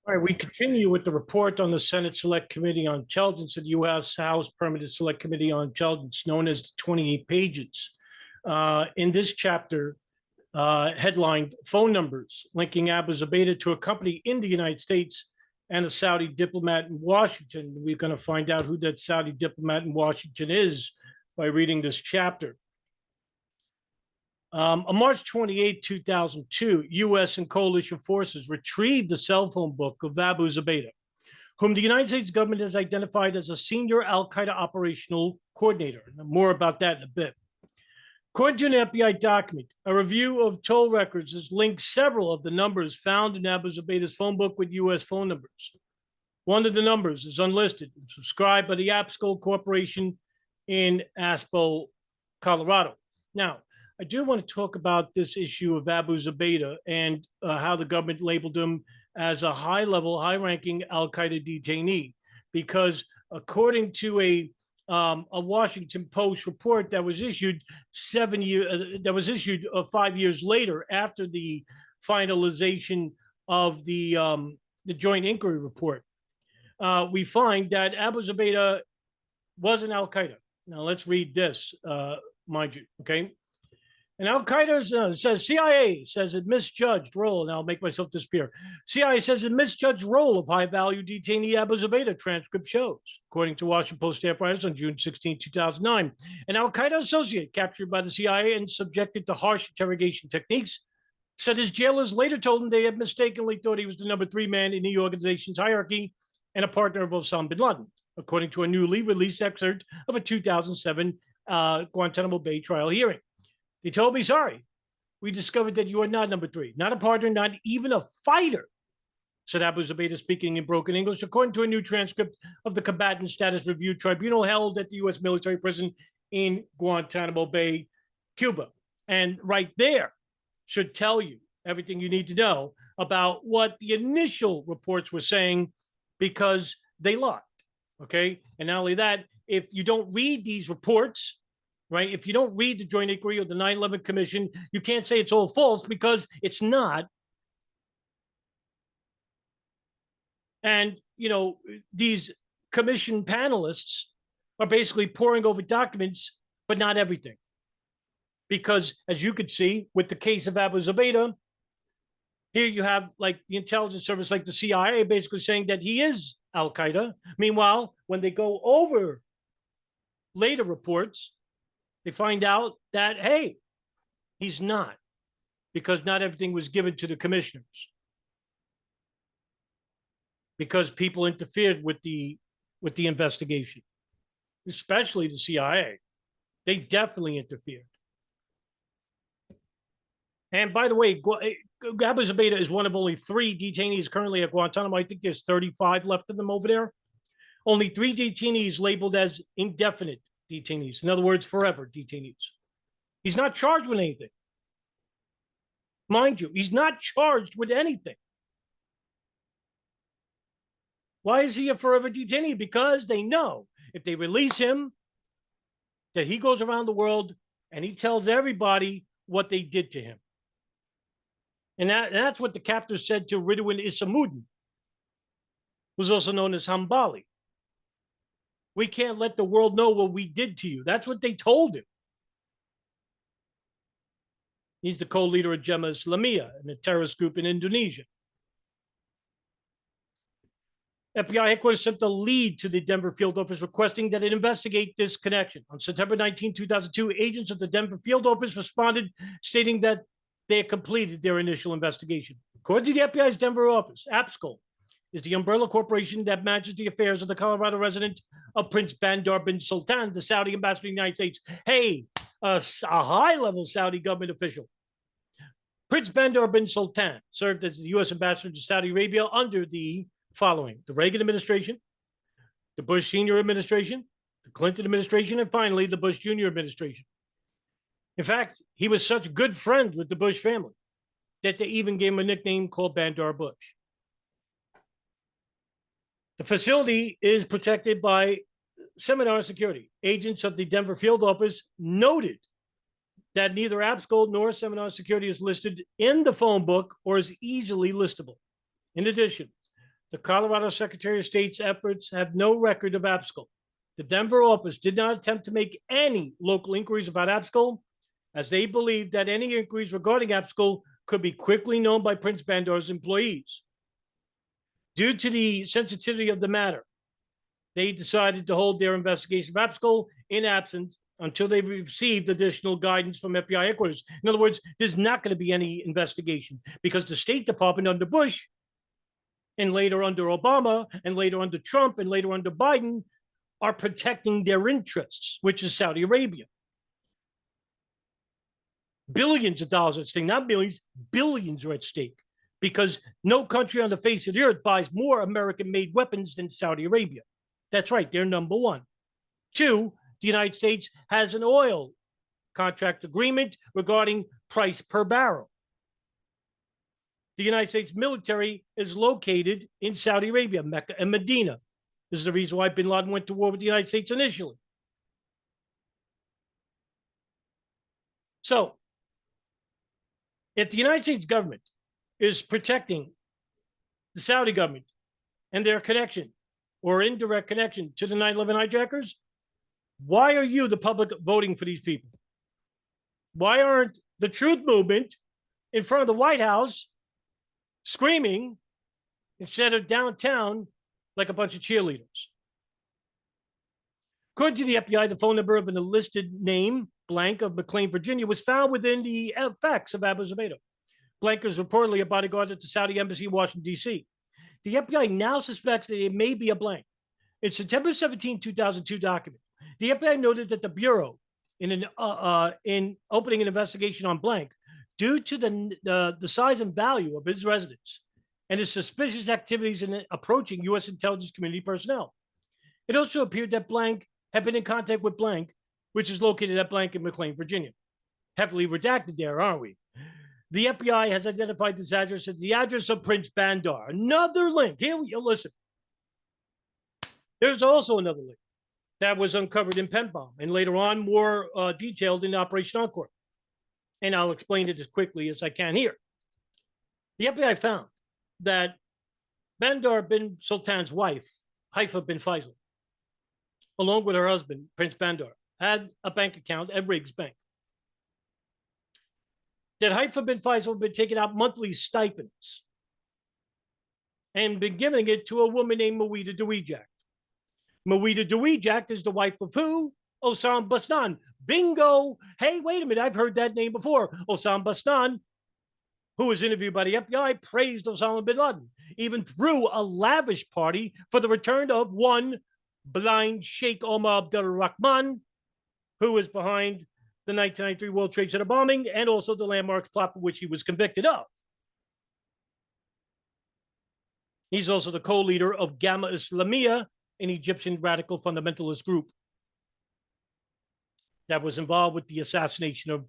All right, we continue with the report on the Senate Select Committee on Intelligence and U.S. House Permanent Select Committee on Intelligence, known as the 28 pages. In this chapter, headlined Phone Numbers Linking Abu Zubaydah to a Company in the United States and a Saudi Diplomat in Washington. We're going to find out who that Saudi diplomat in Washington is by reading this chapter. On March 28, 2002, U.S. and coalition forces retrieved the cell phone book of Abu Zubaydah, whom the United States government has identified as a senior al-Qaeda operational coordinator. More about that in a bit. According to an FBI document, a review of toll records has linked several of the numbers found in Abu Zubaydah's phone book with U.S. phone numbers. One of the numbers is unlisted and subscribed by the Apsco Corporation in Aspo, Colorado. Now, I do want to talk about this issue of Abu Zubaydah and how the government labeled him as a high-level, high-ranking al-Qaeda detainee, because according to a Washington Post report that was issued 5 years later after the finalization of the Joint Inquiry Report, we find that Abu Zubaydah was an al-Qaeda. Now let's read this, mind you, okay? And Al-Qaeda says, CIA says it misjudged role, and I'll make myself disappear. CIA says it misjudged role of high-value detainee Abu Zubaydah, transcript shows, according to Washington Post staff writers on June 16, 2009. An Al-Qaeda associate captured by the CIA and subjected to harsh interrogation techniques said his jailers later told him they had mistakenly thought he was the number 3 man in the organization's hierarchy and a partner of Osama bin Laden, according to a newly released excerpt of a 2007 Guantanamo Bay trial hearing. They told me, sorry, we discovered that you are not number 3, not a partner, not even a fighter, said Abu Zubaydah, speaking in broken English, according to a new transcript of the Combatant Status Review Tribunal held at the U.S. military prison in Guantanamo Bay, Cuba. And right there should tell you everything you need to know about what the initial reports were saying, because they lied, okay? And not only that, if you don't read these reports, right? If you don't read the Joint Inquiry or the 9/11 Commission, you can't say it's all false, because it's not. And, you know, these commission panelists are basically poring over documents, but not everything. Because as you could see with the case of Abu Zubaydah, here you have like the intelligence service, like the CIA, basically saying that he is al-Qaeda. Meanwhile, when they go over later reports, they find out that, hey, he's not, because not everything was given to the commissioners, because people interfered with the investigation, especially the CIA. They definitely interfered. And by the way, Abu Zubaydah is one of only 3 detainees currently at Guantanamo. I think there's 35 left of them over there. Only 3 detainees labeled as indefinite detainees. In other words, forever detainees. He's not charged with anything. Mind you, he's not charged with anything. Why is he a forever detainee? Because they know if they release him, that he goes around the world and he tells everybody what they did to him. And that's what the captors said to Ridwan Isamuddin, who's also known as Hambali. We can't let the world know what we did to you. That's what they told him. He's the co-leader of Jemaah Islamiyah, and a terrorist group in Indonesia. FBI headquarters sent the lead to the Denver field office requesting that it investigate this connection. On September 19, 2002, agents of the Denver field office responded, stating that they had completed their initial investigation. According to the FBI's Denver office, APSCO is the umbrella corporation that manages the affairs of the Colorado resident of Prince Bandar bin Sultan, the Saudi ambassador to the United States. Hey, a high-level Saudi government official. Prince Bandar bin Sultan served as the U.S. ambassador to Saudi Arabia under the following: the Reagan administration, the Bush Senior administration, the Clinton administration, and finally the Bush Junior administration. In fact, he was such good friends with the Bush family that they even gave him a nickname called Bandar Bush. The facility is protected by seminar security. Agents of the Denver field office noted that neither APSCO nor seminar security is listed in the phone book or is easily listable. In addition, The Colorado Secretary of State's efforts have no record of Abscol. The Denver office did not attempt to make any local inquiries about Abscol, as they believed that any inquiries regarding Abscol could be quickly known by Prince Bandar's employees. Due to the sensitivity of the matter, they decided to hold their investigation of Abscol in absence until they received additional guidance from FBI headquarters. In other words, there's not going to be any investigation because the State Department under Bush and later under Obama and later under Trump and later under Biden are protecting their interests, which is Saudi Arabia. Billions of dollars at stake, not millions, billions are at stake because no country on the face of the earth buys more American-made weapons than Saudi Arabia. That's right, they're number one. Two, the United States has an oil contract agreement regarding price per barrel. The United States military is located in Saudi Arabia, Mecca and Medina. This is the reason why bin Laden went to war with the United States initially. So, if the United States government is protecting the Saudi government and their connection or indirect connection to the 9/11 hijackers, why are you, the public, voting for these people? Why aren't the truth movement in front of the White House screaming instead of downtown like a bunch of cheerleaders? According to the FBI, the phone number of an enlisted name, blank, of McLean, Virginia, was found within the effects of Abu Zubaydah. Blank is reportedly a bodyguard at the Saudi embassy in Washington, D.C. The FBI now suspects that it may be a blank. In September 17, 2002 document, the FBI noted that the Bureau, in opening an investigation on blank, due to the size and value of his residence and his suspicious activities in approaching U.S. intelligence community personnel. It also appeared that blank had been in contact with blank, which is located at blank in McLean, Virginia. Heavily redacted there, aren't we? The FBI has identified this address as the address of Prince Bandar. Another link. Here we go. Listen. There's also another link that was uncovered in Penbom and later on more detailed in Operation Encore. And I'll explain it as quickly as I can here. The FBI found that Bandar bin Sultan's wife, Haifa bin Faisal, along with her husband, Prince Bandar, had a bank account at Riggs Bank. That Haifa bin Faisal had been taking out monthly stipends and been giving it to a woman named Mawida Dawijak. Mawida Dawijak is the wife of who? Osama Basnan. Bingo. Hey, wait a minute. I've heard that name before. Osama Basnan, who was interviewed by the FBI, praised Osama bin Laden, even threw a lavish party for the return of one blind Sheikh Omar Abdul Rahman, who was behind the 1993 World Trade Center bombing and also the landmarks plot for which he was convicted of. He's also the co-leader of Gamma Islamiyah, an Egyptian radical fundamentalist group that was involved with the assassination of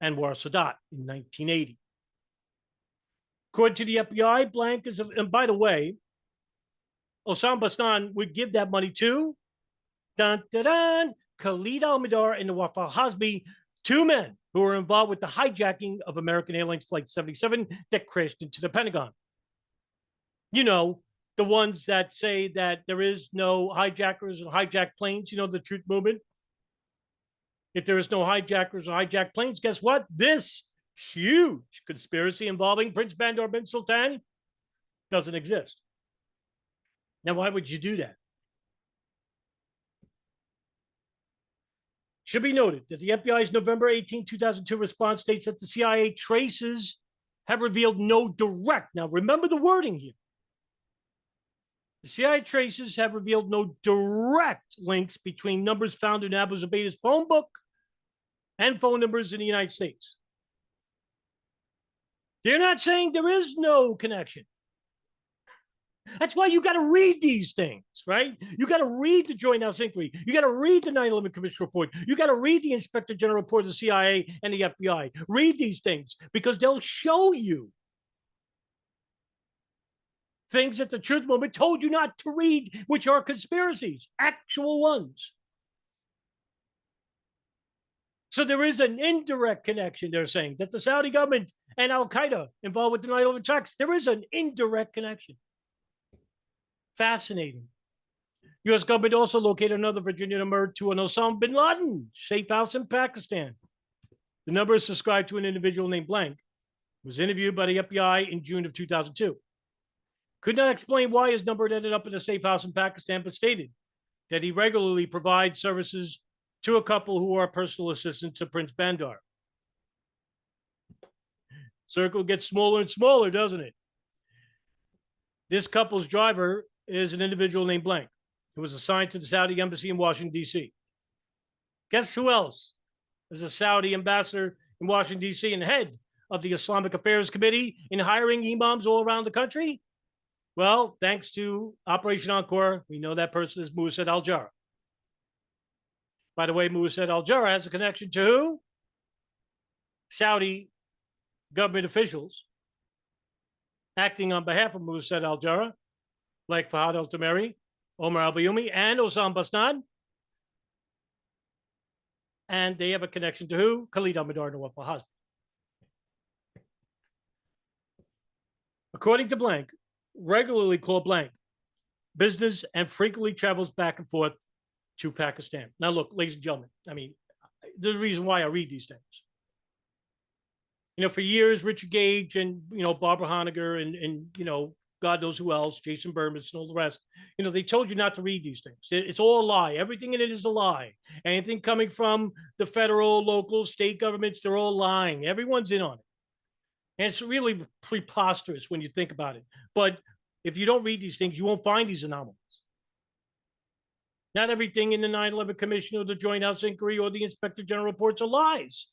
Anwar Sadat in 1980. According to the FBI, blank is, and by the way, Osama Basnan would give that money to dun, dun, dun, Khalid al-Mihdhar and Nawaf al-Hazmi, two men who were involved with the hijacking of American Airlines Flight 77 that crashed into the Pentagon. You know, the ones that say that there is no hijackers or hijacked planes, you know, the truth movement. If there is no hijackers or hijacked planes, guess what? This huge conspiracy involving Prince Bandar bin Sultan doesn't exist. Now, why would you do that? Should be noted that the FBI's November 18, 2002 response states that the CIA traces have revealed no direct, now remember the wording here. The CIA traces have revealed no direct links between numbers found in Abu Zubaydah's phone book and phone numbers in the United States. They're not saying there is no connection. That's why you got to read these things, right? You got to read the Joint House Inquiry. You got to read the 9/11 Commission Report. You got to read the Inspector General Report of the CIA and the FBI. Read these things because they'll show you things that the truth movement told you not to read, which are conspiracies, actual ones. So there is an indirect connection, they're saying, that the Saudi government and Al-Qaeda involved with the 9/11 attacks, there is an indirect connection. Fascinating. U.S. government also located another Virginia number to an Osama bin Laden safe house in Pakistan. The number is subscribed to an individual named Blank, who was interviewed by the FBI in June of 2002. Could not explain why his number ended up in a safe house in Pakistan, but stated that he regularly provides services to a couple who are personal assistants to Prince Bandar. Circle gets smaller and smaller, doesn't it? This couple's driver is an individual named Blank, who was assigned to the Saudi embassy in Washington, D.C. Guess who else is a Saudi ambassador in Washington, D.C. and head of the Islamic Affairs Committee in hiring imams all around the country? Well, thanks to Operation Encore, we know that person is Musaid al-Jarrah. By the way, Musaid al-Jarrah has a connection to who? Saudi government officials acting on behalf of Musaid al-Jarrah, like Fahad al-Tamari, Omar al-Bayoumi, and Osama Basnan. And they have a connection to who? Khalid al-Mihdhar Nawaf al-Hazmi. According to Blank, regularly called Blank business and frequently travels back and forth to Pakistan. Now, look, ladies and gentlemen, I mean, there's a reason why I read these things. You know, for years, Richard Gage and, Barbara Honegger and God knows who else, Jason Bermas and all the rest, they told you not to read these things. It's all a lie. Everything in it is a lie. Anything coming from the federal, local, state governments, they're all lying. Everyone's in on it. And it's really preposterous when you think about it. But if you don't read these things, you won't find these anomalies. Not everything in the 9/11 Commission or the Joint House Inquiry or the Inspector General reports are lies.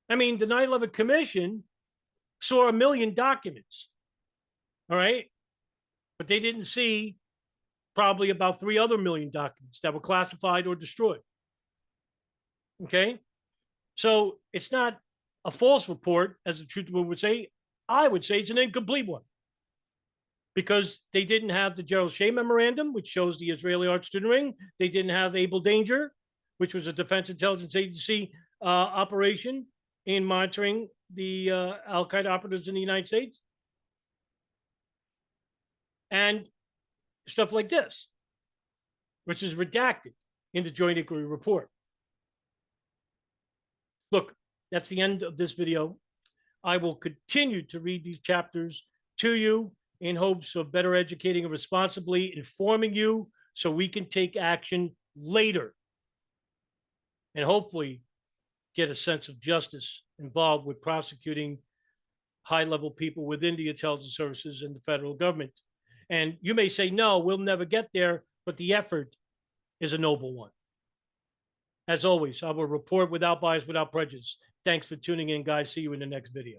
I mean, the 9/11 Commission saw 1 million documents, all right? But they didn't see probably about 3 other million documents that were classified or destroyed, okay? So it's not a false report, as the Truth Movement would say. I would say it's an incomplete one because they didn't have the Gerald Shea Memorandum, which shows the Israeli art student ring. They didn't have Able Danger, which was a Defense Intelligence Agency operation in monitoring the al-Qaeda operatives in the United States. And stuff like this, which is redacted in the Joint Inquiry Report. Look, that's the end of this video. I will continue to read these chapters to you in hopes of better educating and responsibly informing you so we can take action later and hopefully get a sense of justice involved with prosecuting high-level people within the intelligence services and the federal government. And you may say, no, we'll never get there, but the effort is a noble one. As always, I will report without bias, without prejudice. Thanks for tuning in, guys. See you in the next video.